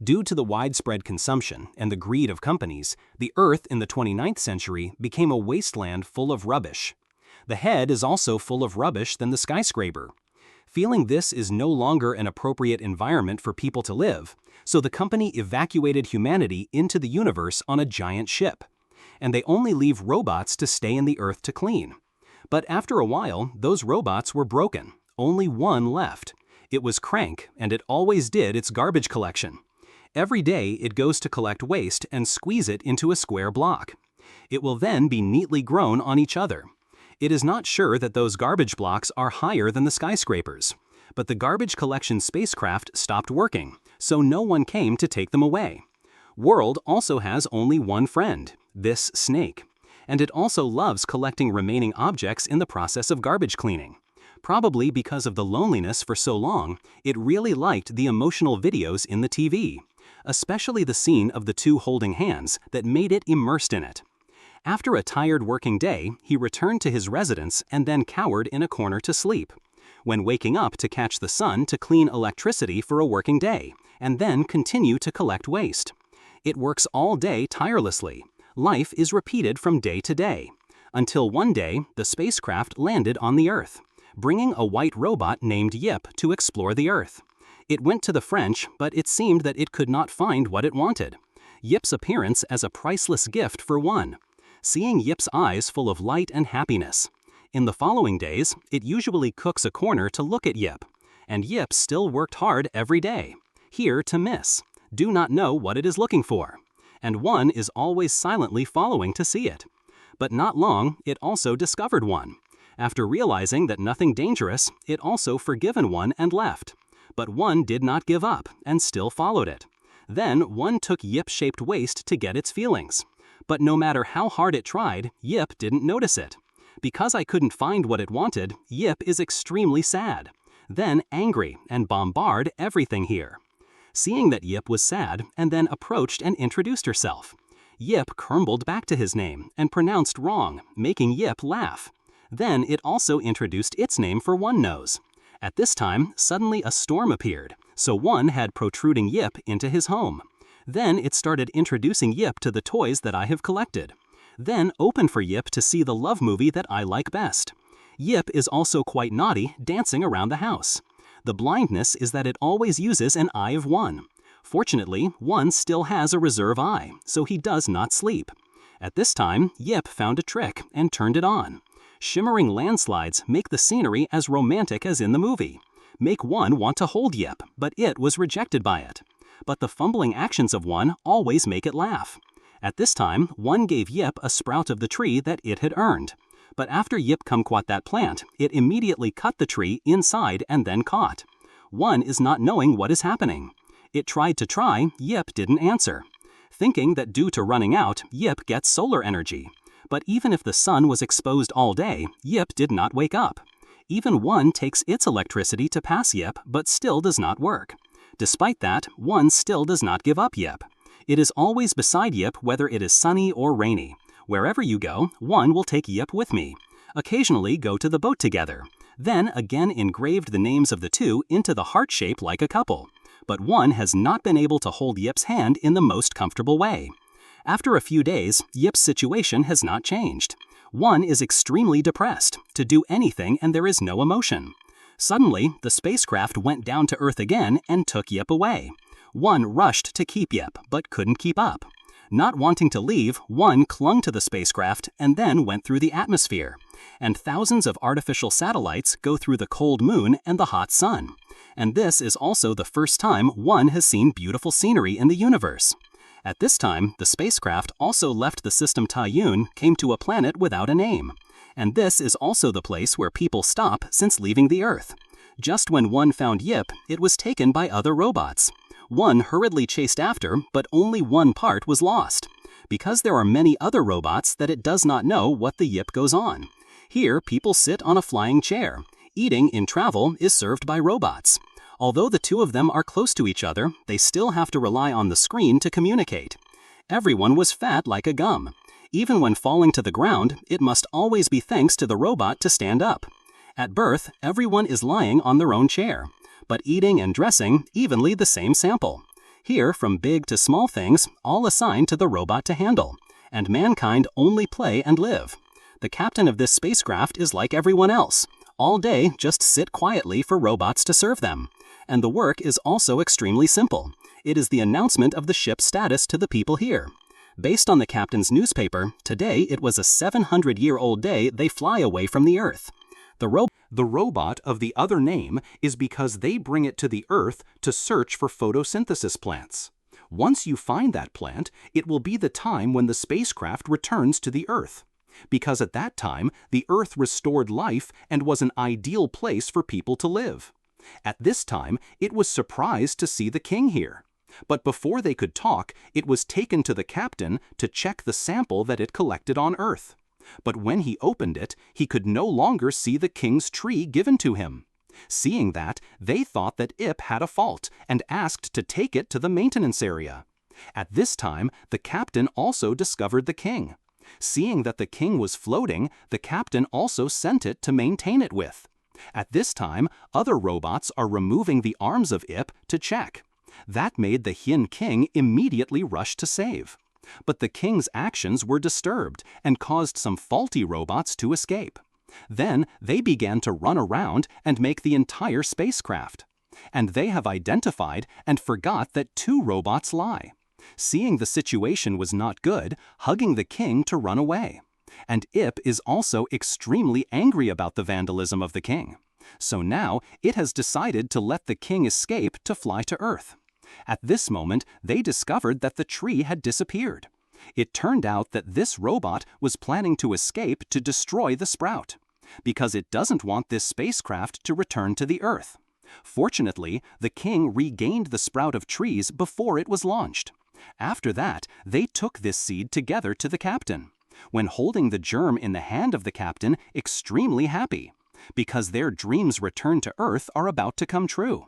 Due to the widespread consumption and the greed of companies, the Earth in the 29th century became a wasteland full of rubbish. The head is also full of rubbish than the skyscraper. Feeling this is no longer an appropriate environment for people to live, so the company evacuated humanity into the universe on a giant ship. And they only leave robots to stay in the Earth to clean. But after a while, those robots were broken. Only one left. It was Crank, and it always did its garbage collection. Every day it goes to collect waste and squeeze it into a square block. It will then be neatly grown on each other. It is not sure that those garbage blocks are higher than the skyscrapers. But the garbage collection spacecraft stopped working, so no one came to take them away. World also has only one friend, this snake. And it also loves collecting remaining objects in the process of garbage cleaning. Probably because of the loneliness for so long, it really liked the emotional videos in the TV, especially the scene of the two holding hands that made it immersed in it. After a tired working day, he returned to his residence and then cowered in a corner to sleep. When waking up to catch the sun to clean electricity for a working day, and then continue to collect waste. It works all day tirelessly. Life is repeated from day to day, until one day the spacecraft landed on the Earth, bringing a white robot named Yip to explore the Earth. It went to the French, but it seemed that it could not find what it wanted. Yip's appearance as a priceless gift for one. Seeing Yip's eyes full of light and happiness. In the following days, it usually cooks a corner to look at Yip, and Yip still worked hard every day. Here to miss. Do not know what it is looking for. And one is always silently following to see it. But not long, it also discovered one. After realizing that nothing dangerous, it also forgiven one and left. But one did not give up and still followed it. Then one took Yip-shaped waste to get its feelings. But no matter how hard it tried, Yip didn't notice it. Because I couldn't find what it wanted, Yip is extremely sad. Then angry and bombard everything here. Seeing that Yip was sad and then approached and introduced herself. Yip crumbled back to his name and pronounced wrong, making Yip laugh. Then it also introduced its name for one nose. At this time, suddenly a storm appeared, so one had protruding Yip into his home. Then it started introducing Yip to the toys that I have collected. Then opened for Yip to see the love movie that I like best. Yip is also quite naughty, dancing around the house. The blindness is that it always uses an eye of one. Fortunately, one still has a reserve eye, so he does not sleep. At this time, Yip found a trick and turned it on. Shimmering landslides make the scenery as romantic as in the movie. Make one want to hold Yip, but it was rejected by it. But the fumbling actions of one always make it laugh. At this time, one gave Yip a sprout of the tree that it had earned. But after Yip kumquat that plant, it immediately cut the tree inside and then caught. One is not knowing what is happening. It tried to try, Yip didn't answer. Thinking that due to running out, Yip gets solar energy. But even if the sun was exposed all day, Yip did not wake up. Even one takes its electricity to pass Yip, but still does not work. Despite that, one still does not give up Yip. It is always beside Yip whether it is sunny or rainy. Wherever you go, one will take Yip with me. Occasionally go to the boat together. Then again engraved the names of the two into the heart shape like a couple. But one has not been able to hold Yip's hand in the most comfortable way. After a few days, Yip's situation has not changed. One is extremely depressed, to do anything and there is no emotion. Suddenly, the spacecraft went down to Earth again and took Yip away. One rushed to keep Yip, but couldn't keep up. Not wanting to leave, one clung to the spacecraft and then went through the atmosphere. And thousands of artificial satellites go through the cold moon and the hot sun. And this is also the first time one has seen beautiful scenery in the universe. At this time, the spacecraft also left the system Taiyun, came to a planet without a name. And this is also the place where people stop since leaving the Earth. Just when one found Yip, it was taken by other robots. One hurriedly chased after, but only one part was lost. Because there are many other robots that it does not know what the Yip goes on. Here, people sit on a flying chair. Eating in travel is served by robots. Although the two of them are close to each other, they still have to rely on the screen to communicate. Everyone was fat like a gum. Even when falling to the ground, it must always be thanks to the robot to stand up. At birth, everyone is lying on their own chair. But eating and dressing, evenly the same sample. Here, from big to small things, all assigned to the robot to handle, and mankind only play and live. The captain of this spacecraft is like everyone else. All day, just sit quietly for robots to serve them. And the work is also extremely simple. It is the announcement of the ship's status to the people here. Based on the captain's newspaper, today it was a 700-year-old day they fly away from the Earth. The robot of the other name is because they bring it to the Earth to search for photosynthesis plants. Once you find that plant, it will be the time when the spacecraft returns to the Earth. Because at that time, the Earth restored life and was an ideal place for people to live. At this time, it was surprised to see the king here. But before they could talk, it was taken to the captain to check the sample that it collected on Earth. But when he opened it, he could no longer see the king's tree given to him. Seeing that, they thought that Ip had a fault and asked to take it to the maintenance area. At this time, the captain also discovered the king. Seeing that the king was floating, the captain also sent it to maintain it with. At this time, other robots are removing the arms of Ip to check. That made the Hien king immediately rush to save. But the king's actions were disturbed and caused some faulty robots to escape. Then they began to run around and make the entire spacecraft. And they have identified and forgot that 2 robots lie. Seeing the situation was not good, hugging the king to run away. And Ip is also extremely angry about the vandalism of the king. So now it has decided to let the king escape to fly to Earth. At this moment, they discovered that the tree had disappeared. It turned out that this robot was planning to escape to destroy the sprout, because it doesn't want this spacecraft to return to the Earth. Fortunately, the king regained the sprout of trees before it was launched. After that, they took this seed together to the captain, when holding the germ in the hand of the captain, extremely happy, because their dreams return to Earth are about to come true.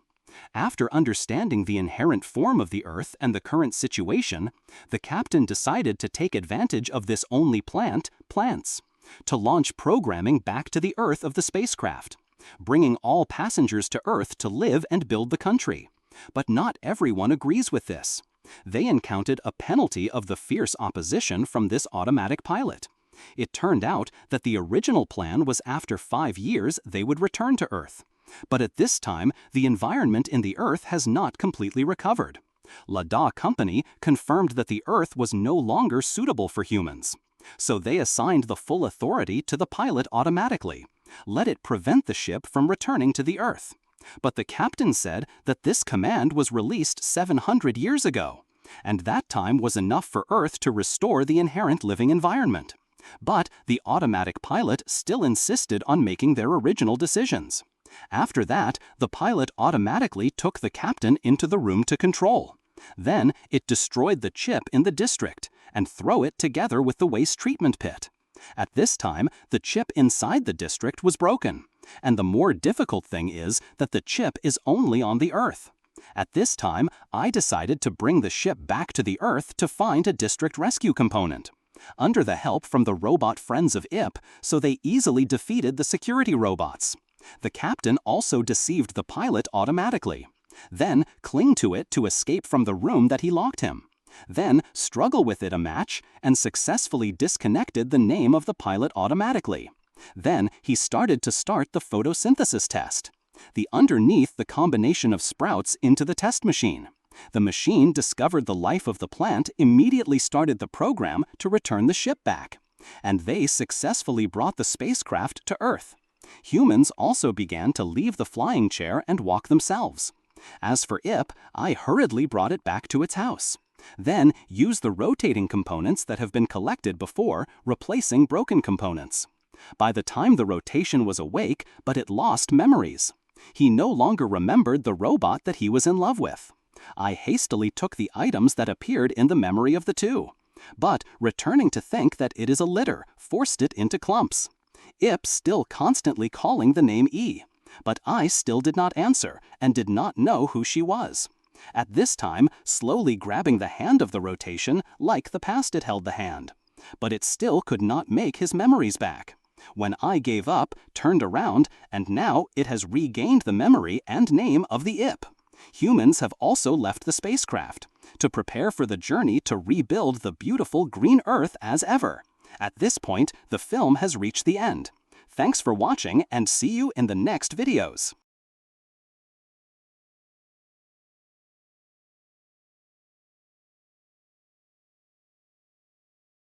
After understanding the inherent form of the Earth and the current situation, the captain decided to take advantage of this only plants, to launch programming back to the Earth of the spacecraft, bringing all passengers to Earth to live and build the country. But not everyone agrees with this. They encountered a penalty of the fierce opposition from this automatic pilot. It turned out that the original plan was after 5 years they would return to Earth. But at this time, the environment in the Earth has not completely recovered. Lada Company confirmed that the Earth was no longer suitable for humans. So they assigned the full authority to the pilot automatically. Let it prevent the ship from returning to the Earth. But the captain said that this command was released 700 years ago, and that time was enough for Earth to restore the inherent living environment. But the automatic pilot still insisted on making their original decisions. After that, the pilot automatically took the captain into the room to control. Then it destroyed the chip in the district and threw it together with the waste treatment pit. At this time, the chip inside the district was broken. And the more difficult thing is that the chip is only on the Earth. At this time, I decided to bring the ship back to the Earth to find a district rescue component. Under the help from the robot friends of Ip, so they easily defeated the security robots. The captain also deceived the pilot automatically. Then cling to it to escape from the room that he locked him. Then struggle with it a match and successfully disconnected the name of the pilot automatically. Then he started to start the photosynthesis test. Underneath the combination of sprouts into the test machine. The machine discovered the life of the plant, immediately started the program to return the ship back. And they successfully brought the spacecraft to Earth. Humans also began to leave the flying chair and walk themselves. As for Ip, I hurriedly brought it back to its house. Then used the rotating components that have been collected before, replacing broken components. By the time the rotation was awake, but it lost memories. He no longer remembered the robot that he was in love with. I hastily took the items that appeared in the memory of the two. But, returning to think that it is a litter, forced it into clumps. Ip still constantly calling the name E. But I still did not answer, and did not know who she was. At this time, slowly grabbing the hand of the rotation, like the past it held the hand. But it still could not make his memories back. When I gave up, turned around, and now it has regained the memory and name of the Ip. Humans have also left the spacecraft to prepare for the journey to rebuild the beautiful green Earth as ever. At this point, the film has reached the end. Thanks for watching and see you in the next videos.